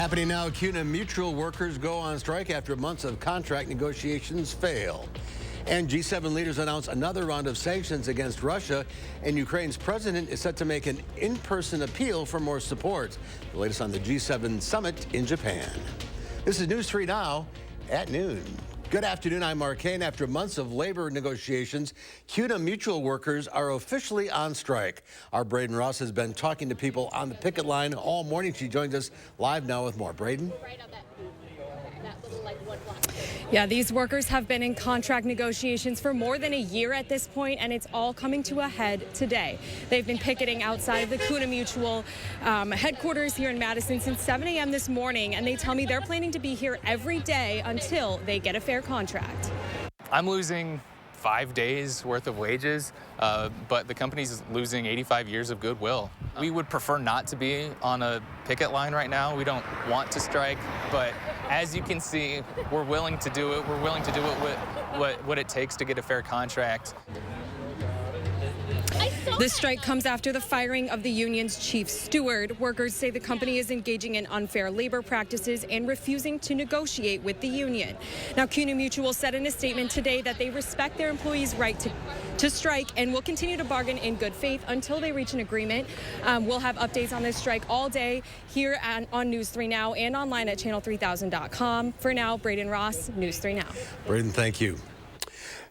Happening now, Cuna Mutual workers go on strike after months of contract negotiations fail. And G7 leaders announce another round of sanctions against Russia, and Ukraine's president is set to make an in-person appeal for more support. The latest on the G7 summit in Japan. This is News 3 Now at noon. Good afternoon, I'm Mark Kane. After months of labor negotiations, Cuna Mutual workers are officially on strike. Our Braden Ross has been talking to people on the picket line all morning. She joins us live now with more. Braden? Yeah, these workers have been in contract negotiations for more than a year at this point, and it's all coming to a head today. They've been picketing outside of the Cuna Mutual headquarters here in Madison since 7 a.m. this morning, and they tell me they're planning to be here every day until they get a fair contract. I'm losing 5 days worth of wages, but the company's losing 85 years of goodwill. We would prefer not to be on a picket line right now. We don't want to strike, but as you can see, we're willing to do it. We're willing to do it with what it takes to get a fair contract. This strike comes after the firing of the union's chief steward. Workers say the company is engaging in unfair labor practices and refusing to negotiate with the union. Now, Cuna Mutual said in a statement today that they respect their employees' right to strike and will continue to bargain in good faith until they reach an agreement. We'll have updates on this strike all day here on News 3 Now and online at channel3000.com. For now, Braden Ross, News 3 Now. Braden, thank you.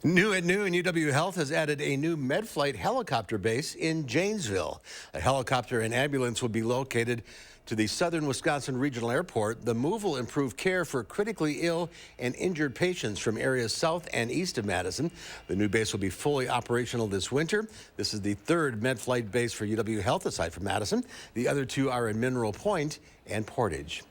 New at noon, UW Health has added a new MedFlight helicopter base in Janesville. A helicopter and ambulance will be located to the Southern Wisconsin Regional Airport. The move will improve care for critically ill and injured patients from areas south and east of Madison. The new base will be fully operational this winter. This is the third MedFlight base for UW Health aside from Madison. The other two are in Mineral Point and Portage.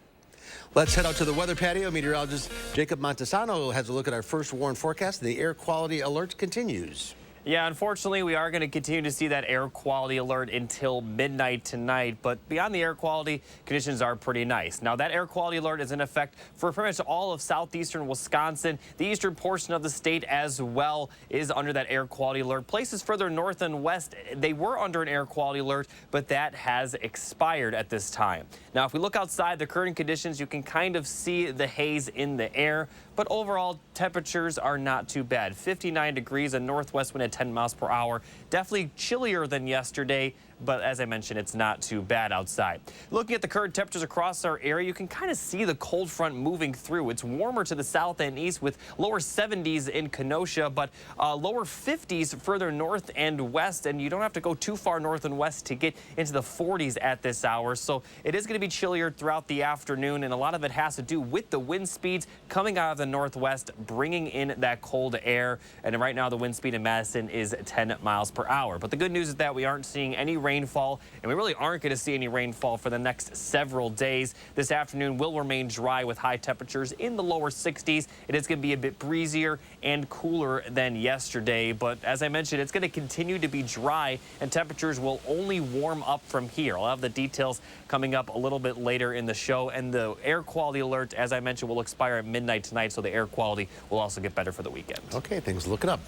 Let's head out to the weather patio. Meteorologist Jacob Montesano has a look at our first warn forecast. The air quality alert continues. Yeah, unfortunately, we are going to continue to see that air quality alert until midnight tonight. But beyond the air quality, conditions are pretty nice. Now, that air quality alert is in effect for pretty much all of southeastern Wisconsin. The eastern portion of the state as well is under that air quality alert. Places further north and west, they were under an air quality alert, but that has expired at this time. Now, if we look outside the current conditions, you can kind of see the haze in the air. But overall, temperatures are not too bad. 59 degrees, a northwest wind at 10 miles per hour. Definitely chillier than yesterday, but as I mentioned, it's not too bad outside. Looking at the current temperatures across our area, you can kind of see the cold front moving through. It's warmer to the south and east with lower 70s in Kenosha, but lower 50s further north and west, and you don't have to go too far north and west to get into the 40s at this hour. So it is going to be chillier throughout the afternoon, and a lot of it has to do with the wind speeds coming out of the northwest, bringing in that cold air. And right now, the wind speed in Madison is 10 miles per hour. But the good news is that we aren't seeing any rainfall, and we really aren't going to see any rainfall for the next several days. This afternoon will remain dry with high temperatures in the lower 60s. It is going to be a bit breezier and cooler than yesterday, but as I mentioned, it's going to continue to be dry, and temperatures will only warm up from here. I'll have the details coming up a little bit later in the show, and the air quality alert, as I mentioned, will expire at midnight tonight, so the air quality will also get better for the weekend. Okay, things looking up.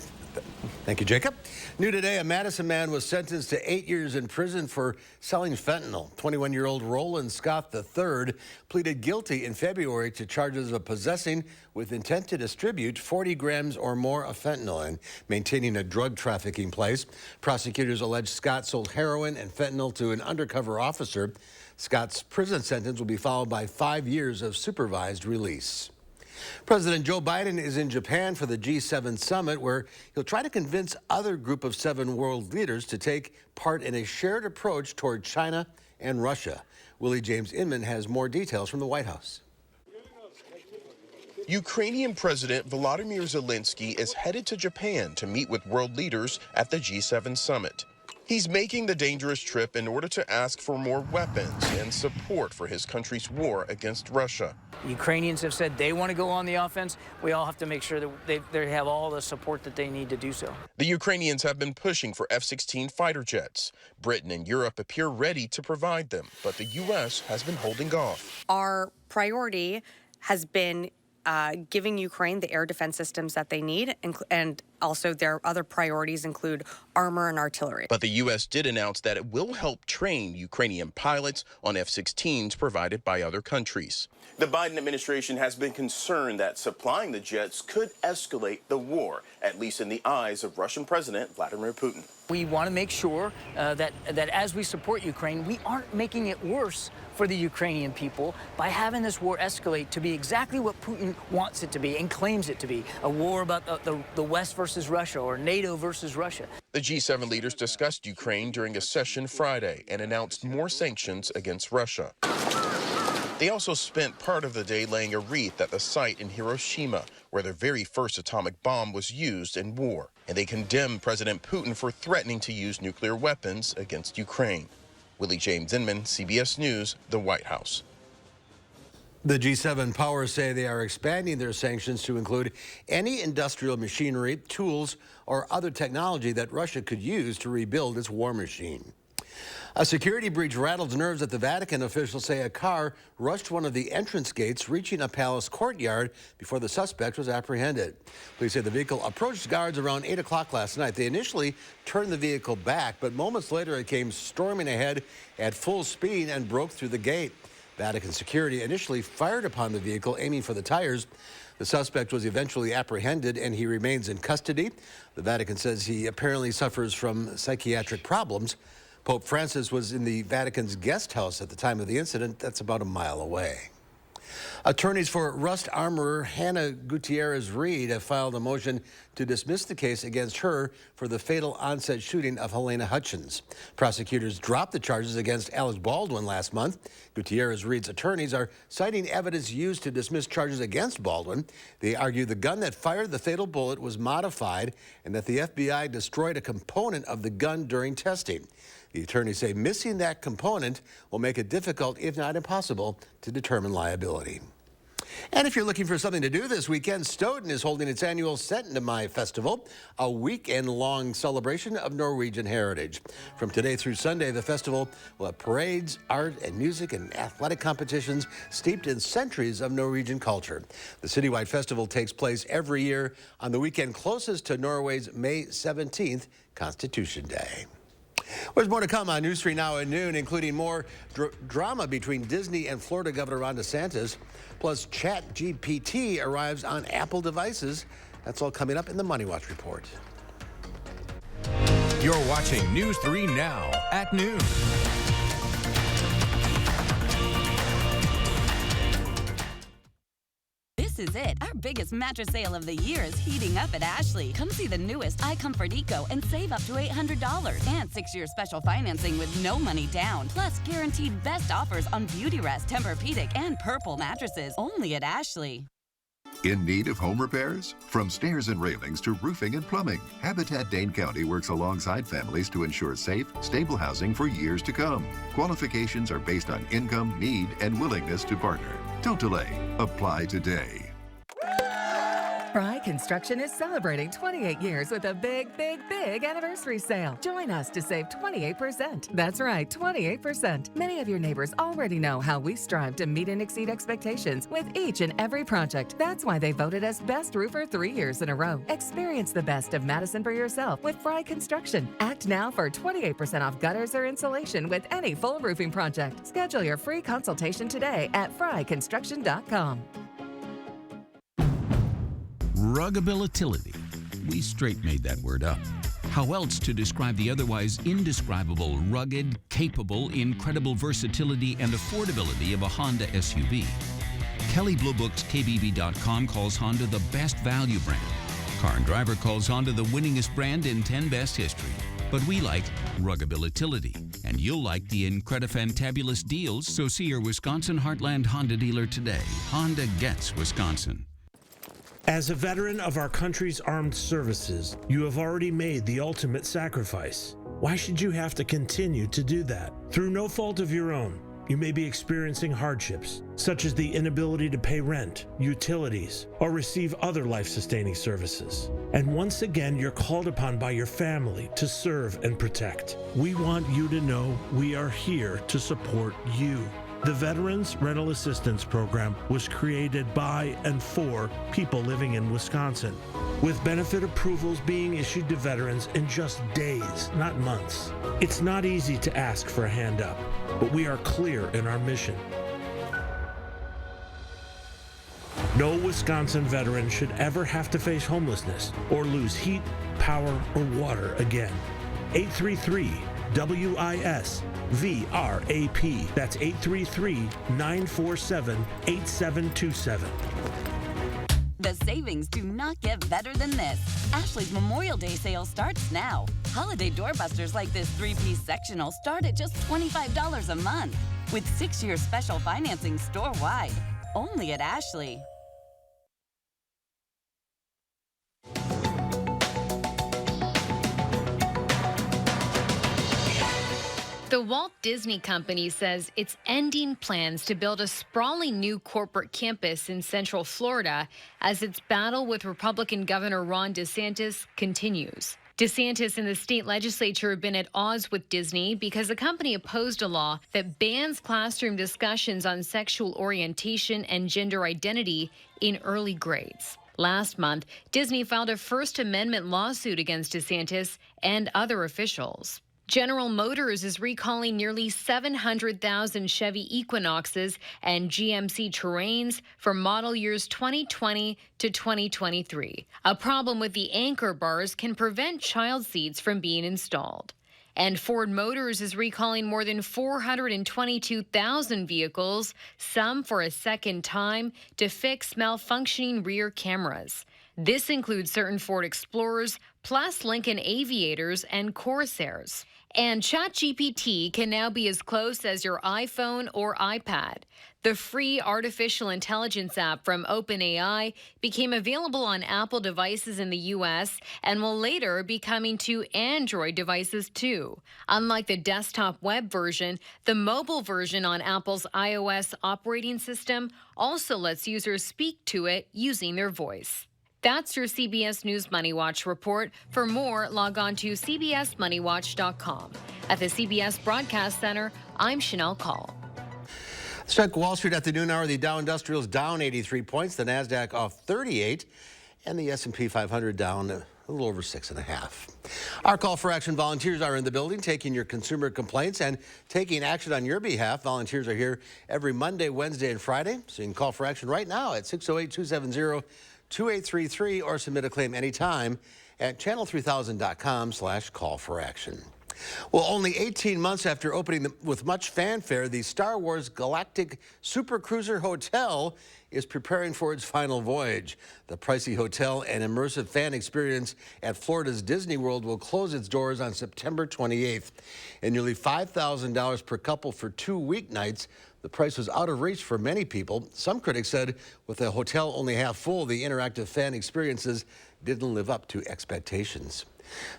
Thank you, Jacob. New today, a Madison man was sentenced to 8 years in prison for selling fentanyl. 21-year-old Roland Scott III pleaded guilty in February to charges of possessing with intent to distribute 40 grams or more of fentanyl and maintaining a drug trafficking place. Prosecutors allege Scott sold heroin and fentanyl to an undercover officer. Scott's prison sentence will be followed by 5 years of supervised release. President Joe Biden is in Japan for the G7 summit, where he'll try to convince other group of 7 world leaders to take part in a shared approach toward China and Russia. Willie James Inman has more details from the White House. Ukrainian President Volodymyr Zelensky is headed to Japan to meet with world leaders at the G7 summit. He's making the dangerous trip in order to ask for more weapons and support for his country's war against Russia. Ukrainians have said they want to go on the offense. We all have to make sure that they have all the support that they need to do so. The Ukrainians have been pushing for F-16 fighter jets. Britain and Europe appear ready to provide them, but the U.S. has been holding off. Our priority has been giving Ukraine the air defense systems that they need and Also, their other priorities include armor and artillery. But the U.S. did announce that it will help train Ukrainian pilots on F-16s provided by other countries. The Biden administration has been concerned that supplying the jets could escalate the war, at least in the eyes of Russian President Vladimir Putin. We want to make sure that as we support Ukraine, we aren't making it worse for the Ukrainian people by having this war escalate to be exactly what Putin wants it to be and claims it to be, a war about the West versus Russia or NATO versus Russia. The G7 leaders discussed Ukraine during a session Friday and announced more sanctions against Russia. They also spent part of the day laying a wreath at the site in Hiroshima, where the very first atomic bomb was used in war. And they condemned President Putin for threatening to use nuclear weapons against Ukraine. Willie James Inman, CBS News, the White House. The G7 powers say they are expanding their sanctions to include any industrial machinery, tools, or other technology that Russia could use to rebuild its war machine. A security breach rattled nerves at the Vatican. Officials say a car rushed one of the entrance gates, reaching a palace courtyard before the suspect was apprehended. Police say the vehicle approached guards around 8 o'clock last night. They initially turned the vehicle back, but moments later it came storming ahead at full speed and broke through the gate. Vatican security initially fired upon the vehicle, aiming for the tires. The suspect was eventually apprehended and he remains in custody. The Vatican says he apparently suffers from psychiatric problems. Pope Francis was in the Vatican's guest house at the time of the incident. That's about a mile away. Attorneys for Rust armorer Hannah Gutierrez-Reed have filed a motion to dismiss the case against her for the fatal onset shooting of Helena Hutchins. Prosecutors dropped the charges against Alex Baldwin last month. Gutierrez-Reed's attorneys are citing evidence used to dismiss charges against Baldwin. They argue the gun that fired the fatal bullet was modified and that the FBI destroyed a component of the gun during testing. The attorneys say missing that component will make it difficult, if not impossible, to determine liability. And if you're looking for something to do this weekend, Stoughton is holding its annual Sentinamai Festival, a weekend-long celebration of Norwegian heritage. From today through Sunday, the festival will have parades, art, and music and athletic competitions steeped in centuries of Norwegian culture. The citywide festival takes place every year on the weekend closest to Norway's May 17th, Constitution Day. There's more to come on News 3 Now at noon, including more drama between Disney and Florida Governor Ron DeSantis. Plus, ChatGPT arrives on Apple devices. That's all coming up in the Money Watch Report. You're watching News 3 Now at noon. This is it. Our biggest mattress sale of the year is heating up at Ashley. Come see the newest iComfort Eco and save up to $800. And 6-year special financing with no money down. Plus, guaranteed best offers on Beautyrest, Tempur-Pedic, and Purple mattresses. Only at Ashley. In need of home repairs? From stairs and railings to roofing and plumbing, Habitat Dane County works alongside families to ensure safe, stable housing for years to come. Qualifications are based on income, need, and willingness to partner. Don't delay. Apply today. Fry Construction is celebrating 28 years with a big anniversary sale. Join us to save 28%. That's right, 28%. Many of your neighbors already know how we strive to meet and exceed expectations with each and every project. That's why they voted us Best Roofer 3 years in a row. Experience the best of Madison for yourself with Fry Construction. Act now for 28% off gutters or insulation with any full roofing project. Schedule your free consultation today at fryconstruction.com. Ruggability. We straight made that word up. How else to describe the otherwise indescribable, rugged, capable, incredible versatility and affordability of a Honda SUV? Kelley Blue Book's KBB.com calls Honda the best value brand. Car and Driver calls Honda the winningest brand in 10 best history. But we like ruggability, and you'll like the incredifantabulous deals, so see your Wisconsin Heartland Honda dealer today. Honda gets Wisconsin. As a veteran of our country's armed services, you have already made the ultimate sacrifice. Why should you have to continue to do that? Through no fault of your own, you may be experiencing hardships, such as the inability to pay rent, utilities, or receive other life-sustaining services. And once again, you're called upon by your family to serve and protect. We want you to know we are here to support you. The Veterans Rental Assistance Program was created by and for people living in Wisconsin, with benefit approvals being issued to veterans in just days, not months. It's not easy to ask for a hand up, but we are clear in our mission. No Wisconsin veteran should ever have to face homelessness or lose heat, power, or water again. 833-WISC-VRAP. That's 833-947-8727. The savings do not get better than this. Ashley's Memorial Day sale starts now. Holiday doorbusters like this 3-piece sectional start at just $25 a month. With 6-year special financing store-wide. Only at Ashley. The Walt Disney Company says it's ending plans to build a sprawling new corporate campus in Central Florida as its battle with Republican Governor Ron DeSantis continues. DeSantis and the state legislature have been at odds with Disney because the company opposed a law that bans classroom discussions on sexual orientation and gender identity in early grades. Last month, Disney filed a First Amendment lawsuit against DeSantis and other officials. General Motors is recalling nearly 700,000 Chevy Equinoxes and GMC Terrains for model years 2020 to 2023. A problem with the anchor bars can prevent child seats from being installed. And Ford Motors is recalling more than 422,000 vehicles, some for a second time, to fix malfunctioning rear cameras. This includes certain Ford Explorers, plus Lincoln Aviators and Corsairs. And ChatGPT can now be as close as your iPhone or iPad. The free artificial intelligence app from OpenAI became available on Apple devices in the U.S. and will later be coming to Android devices too. Unlike the desktop web version, the mobile version on Apple's iOS operating system also lets users speak to it using their voice. That's your CBS News Money Watch report. For more, log on to cbsmoneywatch.com. At the CBS Broadcast Center, I'm Chanel Call. Let's check Wall Street at the noon hour. The Dow Industrials down 83 points, the NASDAQ off 38, and the S&P 500 down a little over 6.5. Our call for action volunteers are in the building, taking your consumer complaints and taking action on your behalf. Volunteers are here every Monday, Wednesday, and Friday, so you can call for action right now at 608-270-2833 or submit a claim anytime at channel3000.com/call-for-action. Well, only 18 months after opening with much fanfare, the Star Wars Galactic Super Cruiser Hotel is preparing for its final voyage. The pricey hotel and immersive fan experience at Florida's Disney World will close its doors on September 28th. And nearly $5,000 per couple for 2 weeknights. The price was out of reach for many people. Some critics said with the hotel only half full, the interactive fan experiences didn't live up to expectations.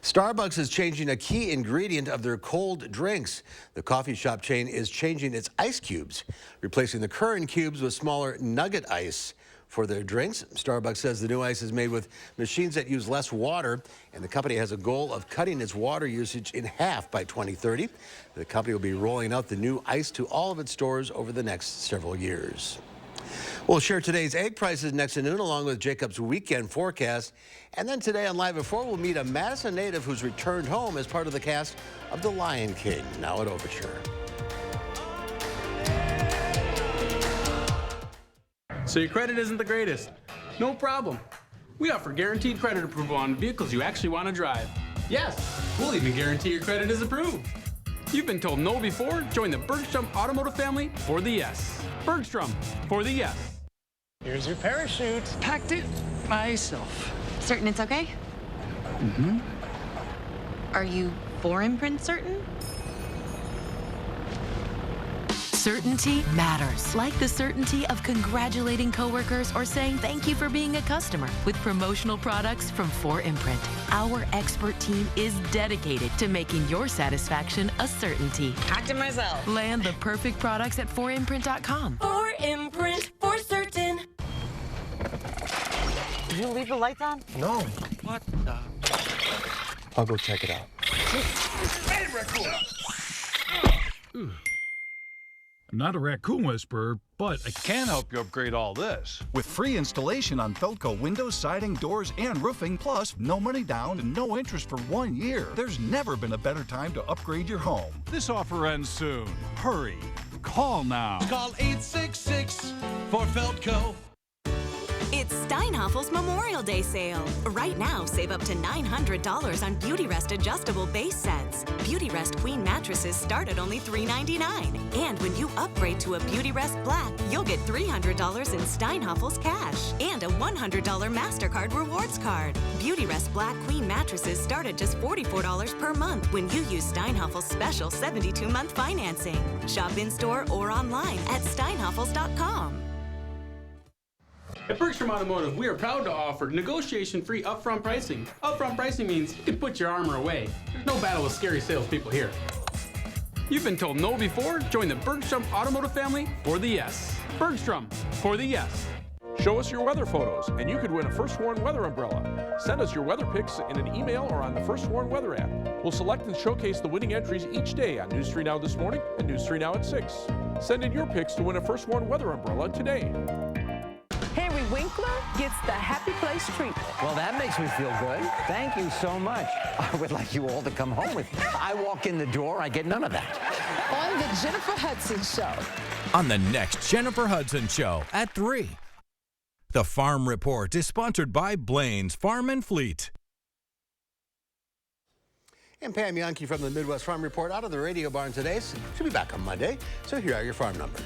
Starbucks is changing a key ingredient of their cold drinks. The coffee shop chain is changing its ice cubes, replacing the current cubes with smaller nugget ice. For their drinks, Starbucks says the new ice is made with machines that use less water, and the company has a goal of cutting its water usage in half by 2030. The company will be rolling out the new ice to all of its stores over the next several years. We'll share today's egg prices next at noon, along with Jacob's weekend forecast. And then today on Live at 4, we'll meet a Madison native who's returned home as part of the cast of The Lion King, now at Overture. So your credit isn't the greatest? No problem. We offer guaranteed credit approval on vehicles you actually want to drive. Yes, we'll even guarantee your credit is approved. You've been told no before? Join the Bergstrom Automotive family for the yes. Bergstrom for the yes. Here's your parachute. Packed it myself. Certain it's okay? Mm-hmm. Are you for imprint certain? Certainty matters. Like the certainty of congratulating coworkers or saying thank you for being a customer with promotional products from 4imprint. Our expert team is dedicated to making your satisfaction a certainty. Packed it myself. Land the perfect products at 4imprint.com. 4imprint for certain. Did you leave the lights on? No. What the? I'll go check it out. not a raccoon whisperer, but I can help you upgrade all this. With free installation on Felco windows, siding, doors, and roofing, plus no money down and no interest for 1 year. There's never been a better time to upgrade your home. This offer ends soon. Hurry. Call now. Call 866 for Felco. It's Steinhaffel's Memorial Day sale. Right now, save up to $900 on Beautyrest adjustable base sets. Beautyrest Queen mattresses start at only $399. And when you upgrade to a Beautyrest Black, you'll get $300 in Steinhaffel's cash and a $100 MasterCard rewards card. Beautyrest Black Queen mattresses start at just $44 per month when you use Steinhaffel's special 72-month financing. Shop in-store or online at steinhaffels.com. At Bergstrom Automotive, we are proud to offer negotiation-free upfront pricing. Upfront pricing means you can put your armor away. There's no battle with scary salespeople here. You've been told no before? Join the Bergstrom Automotive family for the yes. Bergstrom, for the yes. Show us your weather photos, and you could win a First Warn weather umbrella. Send us your weather pics in an email or on the First Warn weather app. We'll select and showcase the winning entries each day on News 3 Now this morning and News 3 Now at 6. Send in your pics to win a First Warn weather umbrella today. Henry Winkler gets the Happy Place treatment. Well, that makes me feel good. Thank you so much. I would like you all to come home with me. I walk in the door, I get none of that. On the Jennifer Hudson Show. On the next Jennifer Hudson Show at 3. The Farm Report is sponsored by Blaine's Farm and Fleet. And Pam Yankee from the Midwest Farm Report out of the radio barn today. She'll be back on Monday. So here are your farm numbers.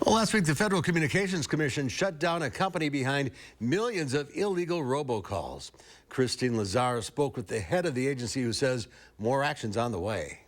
Well, last week, the Federal Communications Commission shut down a company behind millions of illegal robocalls. Christine Lazar spoke with the head of the agency who says more action's on the way.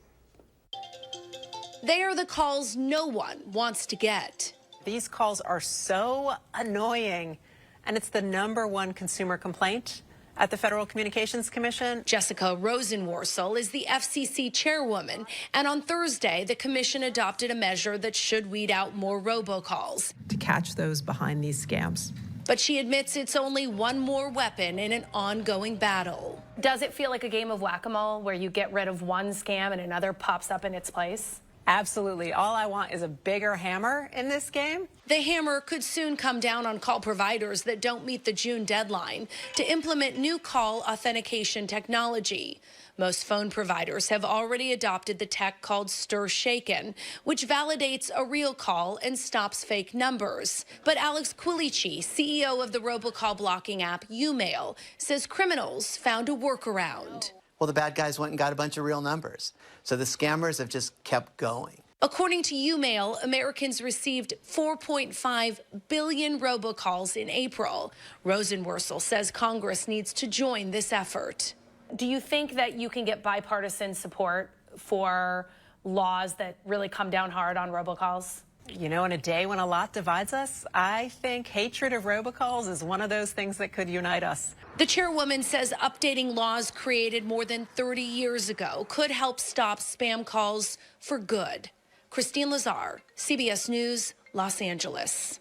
They are the calls no one wants to get. These calls are so annoying, and it's the #1 consumer complaint at the Federal Communications Commission. Jessica Rosenworcel is the FCC chairwoman, and on Thursday, the commission adopted a measure that should weed out more robocalls. To catch those behind these scams. But she admits it's only one more weapon in an ongoing battle. Does it feel like a game of whack-a-mole where you get rid of one scam and another pops up in its place? Absolutely. All I want is a bigger hammer in this game. The hammer could soon come down on call providers that don't meet the June deadline to implement new call authentication technology. Most phone providers have already adopted the tech called Stir Shaken, which validates a real call and stops fake numbers. But Alex Quilici, CEO of the robocall blocking app Umail, says criminals found a workaround. Well, the bad guys went and got a bunch of real numbers. So the scammers have just kept going. According to Umail, Americans received 4.5 billion robocalls in April. Rosenworcel says Congress needs to join this effort. Do you think that you can get bipartisan support for laws that really come down hard on robocalls? You know, in a day when a lot divides us, I think hatred of robocalls is one of those things that could unite us. The chairwoman says updating laws created more than 30 years ago could help stop spam calls for good. Christine Lazar, CBS News, Los Angeles.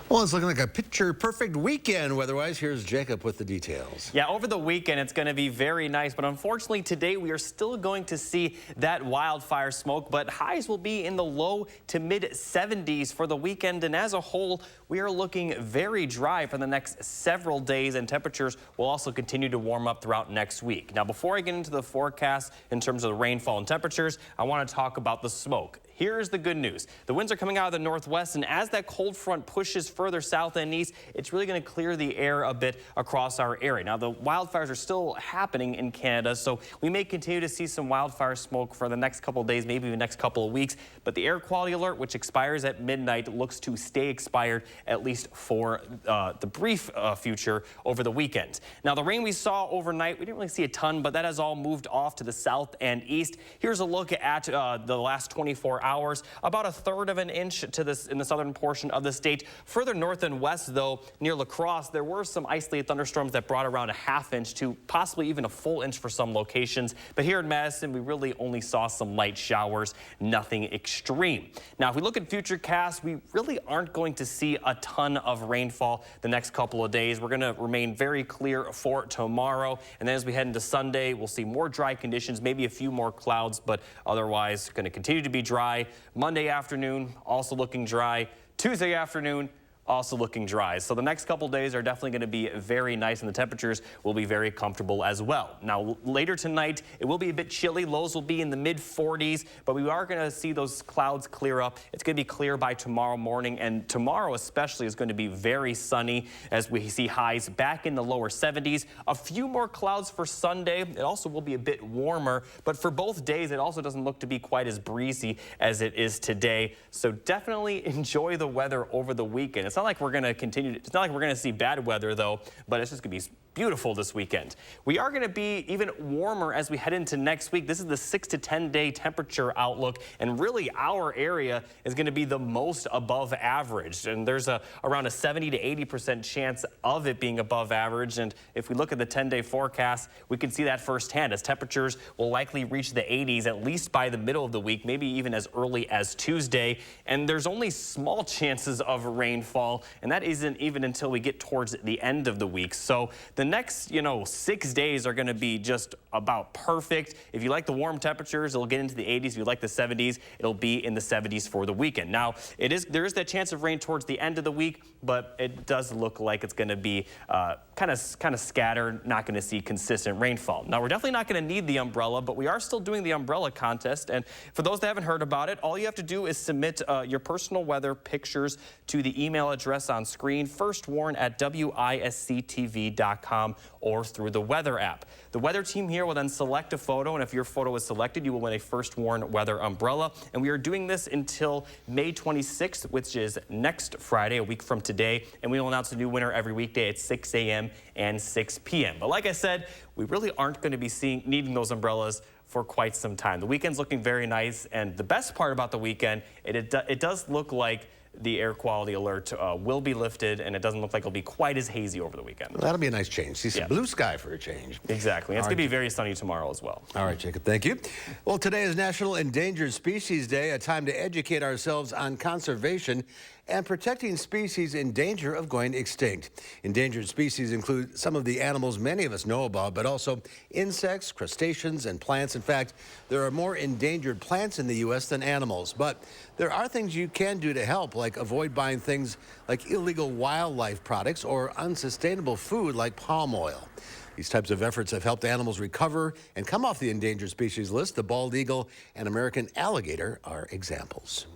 Well, it's looking like a picture-perfect weekend weather-wise. Here's Jacob with the details. Yeah, over the weekend, it's going to be very nice. But unfortunately, today, we are still going to see that wildfire smoke. But highs will be in the low to mid-70s for the weekend. And as a whole, we are looking very dry for the next several days. And temperatures will also continue to warm up throughout next week. Now, before I get into the forecast in terms of the rainfall and temperatures, I want to talk about the smoke. Here's the good news. The winds are coming out of the northwest, and as that cold front pushes further south and east, it's really going to clear the air a bit across our area. Now, the wildfires are still happening in Canada, so we may continue to see some wildfire smoke for the next couple of days, maybe the next couple of weeks. But the air quality alert, which expires at midnight, looks to stay expired at least for the brief future over the weekend. Now, the rain we saw overnight, we didn't really see a ton, but that has all moved off to the south and east. Here's a look at the last 24 hours, about 1/3 of an inch to this in the southern portion of the state. Further north and west, though, near La Crosse, there were some isolated thunderstorms that brought around 1/2 inch to possibly even a full inch for some locations. But here in Madison, we really only saw some light showers, nothing extreme. Now, if we look at futurecasts, we really aren't going to see a ton of rainfall the next couple of days. We're going to remain very clear for tomorrow. And then as we head into Sunday, we'll see more dry conditions, maybe a few more clouds, but otherwise going to continue to be dry. Monday afternoon, also looking dry. Tuesday afternoon, also looking dry. So the next couple days are definitely going to be very nice, and the temperatures will be very comfortable as well. Now, later tonight, it will be a bit chilly. Lows will be in the mid-40s, but we are going to see those clouds clear up. It's going to be clear by tomorrow morning, and tomorrow especially is going to be very sunny as we see highs back in the lower 70s. A few more clouds for Sunday. It also will be a bit warmer, but for both days, it also doesn't look to be quite as breezy as it is today. So definitely enjoy the weather over the weekend. It's not like we're going to continue. It's not like we're going to see bad weather, though, but it's just going to be beautiful this weekend. We are going to be even warmer as we head into next week. This is the 6 to 10 day temperature outlook, and really our area is going to be the most above average. And there's around a 70 to 80% chance of it being above average. And if we look at the 10-day forecast, we can see that firsthand as temperatures will likely reach the 80s at least by the middle of the week, maybe even as early as Tuesday. And there's only small chances of rainfall, and that isn't even until we get towards the end of the week. So the next, 6 days are going to be just about perfect. If you like the warm temperatures, it'll get into the 80s. If you like the 70s, it'll be in the 70s for the weekend. Now, there is that chance of rain towards the end of the week, but it does look like it's going to be kind of scattered, not going to see consistent rainfall. Now, we're definitely not going to need the umbrella, but we are still doing the umbrella contest. And for those that haven't heard about it, all you have to do is submit your personal weather pictures to the email address on screen, firstwarn@WISC-TV.com, or through the weather app. The weather team here will then select a photo, and if your photo is selected, you will win a First Warn weather umbrella. And we are doing this until May 26th, which is next Friday, a week from today. And we will announce a new winner every weekday at 6 a.m. and 6 p.m. But like I said, we really aren't going to be needing those umbrellas for quite some time. The weekend's looking very nice, and the best part about the weekend, it does look like the air quality alert will be lifted, and it doesn't look like it'll be quite as hazy over the weekend. Well, that'll be a nice change. See some blue sky for a change. Exactly. It's going to be very sunny tomorrow as well. All right, Jacob, thank you. Well, today is National Endangered Species Day, a time to educate ourselves on conservation and protecting species in danger of going extinct. Endangered species include some of the animals many of us know about, but also insects, crustaceans, and plants. In fact, there are more endangered plants in the U.S. than animals. But there are things you can do to help, like avoid buying things like illegal wildlife products or unsustainable food like palm oil. These types of efforts have helped animals recover and come off the endangered species list. The bald eagle and American alligator are examples.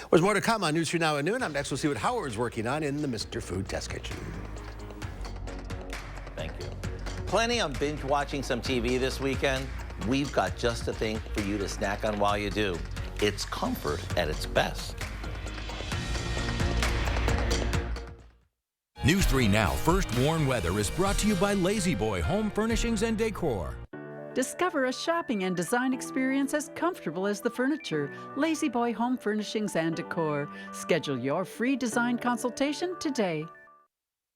There's more to come on News 3 Now at noon. Up next, we'll see what Howard's working on in the Mr. Food Test Kitchen. Thank you. Planning on binge watching some TV this weekend? We've got just the thing for you to snack on while you do. It's comfort at its best. News 3 Now First Warn Weather is brought to you by Lazy Boy Home Furnishings and Decor. Discover a shopping and design experience as comfortable as the furniture. Lazy Boy Home Furnishings and Decor. Schedule your free design consultation today.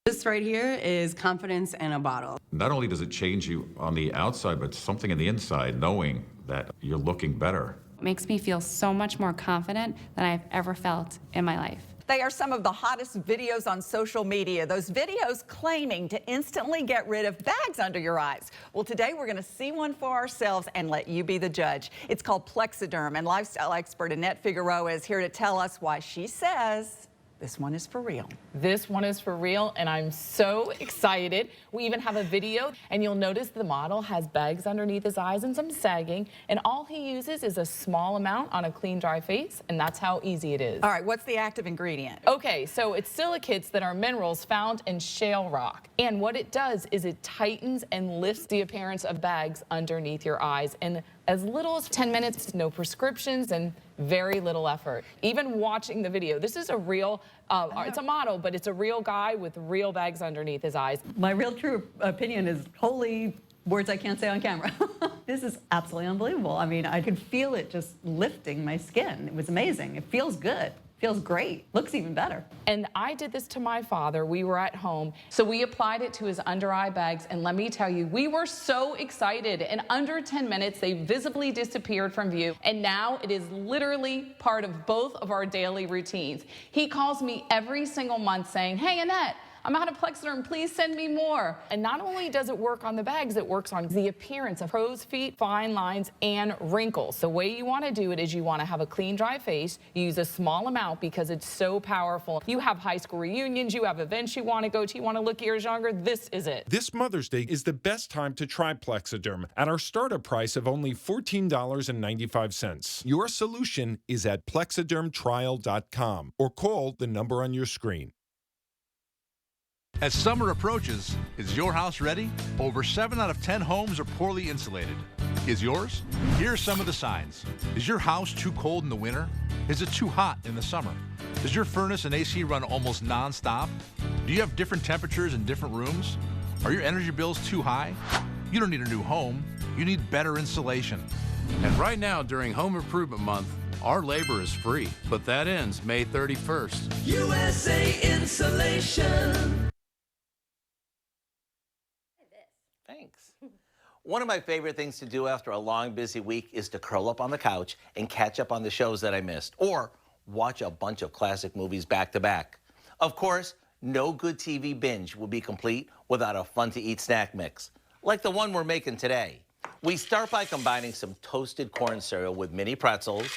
This right here is confidence in a bottle. Not only does it change you on the outside, but something in the inside, knowing that you're looking better. It makes me feel so much more confident than I've ever felt in my life. They are some of the hottest videos on social media. Those videos claiming to instantly get rid of bags under your eyes. Well, today we're going to see one for ourselves and let you be the judge. It's called Plexiderm, and lifestyle expert Annette Figueroa is here to tell us why she says this one is for real. This one is for real, and I'm so excited. We even have a video, and you'll notice the model has bags underneath his eyes and some sagging, and all he uses is a small amount on a clean, dry face, and that's how easy it is. All right, what's the active ingredient? Okay, so it's silicates that are minerals found in shale rock, and what it does is it tightens and lifts the appearance of bags underneath your eyes in as little as 10 minutes, no prescriptions, and very little effort. Even watching the video, this is a real, it's a model, but it's a real guy with real bags underneath his eyes. My real true opinion is holy words I can't say on camera. This is absolutely unbelievable. I mean, I could feel it just lifting my skin. It was amazing. It feels good. Feels great. Looks even better. And I did this to my father. We were at home, so we applied it to his under eye bags, and let me tell you, we were so excited. In under 10 minutes, they visibly disappeared from view, and now it is literally part of both of our daily routines. He calls me every single month saying, "Hey, Annette, I'm out of Plexiderm, please send me more." And not only does it work on the bags, it works on the appearance of crow's feet, fine lines, and wrinkles. The way you want to do it is you want to have a clean, dry face. You use a small amount because it's so powerful. You have high school reunions, you have events you want to go to, you want to look years younger, this is it. This Mother's Day is the best time to try Plexiderm at our startup price of only $14.95. Your solution is at plexidermtrial.com or call the number on your screen. As summer approaches, is your house ready? Over 7 out of 10 homes are poorly insulated. Is yours? Here are some of the signs. Is your house too cold in the winter? Is it too hot in the summer? Does your furnace and AC run almost non-stop? Do you have different temperatures in different rooms? Are your energy bills too high? You don't need a new home. You need better insulation. And right now, during Home Improvement Month, our labor is free, but that ends May 31st. USA Insulation. Thanks. One of my favorite things to do after a long, busy week is to curl up on the couch and catch up on the shows that I missed, or watch a bunch of classic movies back to back. Of course, no good TV binge will be complete without a fun-to-eat snack mix, like the one we're making today. We start by combining some toasted corn cereal with mini pretzels,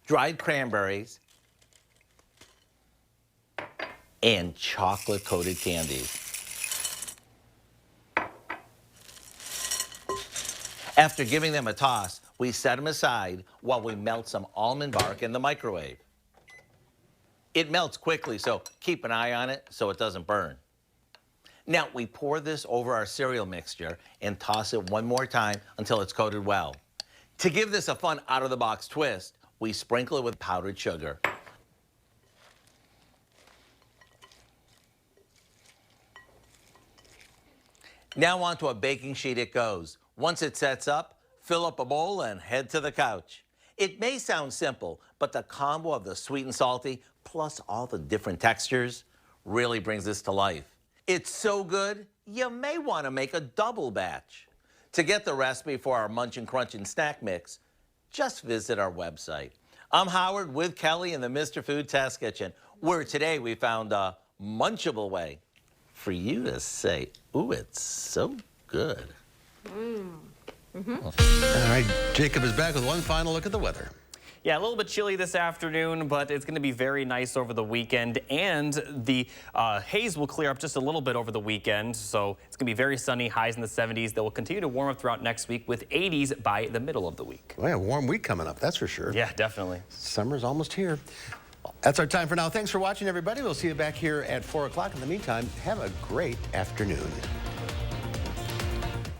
dried cranberries, and chocolate-coated candies. After giving them a toss, we set them aside while we melt some almond bark in the microwave. It melts quickly, so keep an eye on it so it doesn't burn. Now, we pour this over our cereal mixture and toss it one more time until it's coated well. To give this a fun out-of-the-box twist, we sprinkle it with powdered sugar. Now onto a baking sheet it goes. Once it sets up, fill up a bowl and head to the couch. It may sound simple, but the combo of the sweet and salty, plus all the different textures, really brings this to life. It's so good, you may want to make a double batch. To get the recipe for our Munchin' Crunchin' snack mix, just visit our website. I'm Howard with Kelly in the Mr. Food Test Kitchen, where today we found a munchable way for you to say, ooh, it's so good. All right, Jacob is back with one final look at the weather. Yeah, a little bit chilly this afternoon, but it's going to be very nice over the weekend, and the haze will clear up just a little bit over the weekend, so it's going to be very sunny, highs in the 70s. They will continue to warm up throughout next week with 80s by the middle of the week. Well, yeah, warm week coming up, that's for sure. Yeah, definitely. Summer's almost here. That's our time for now. Thanks for watching, everybody. We'll see you back here at 4 o'clock. In the meantime, have a great afternoon.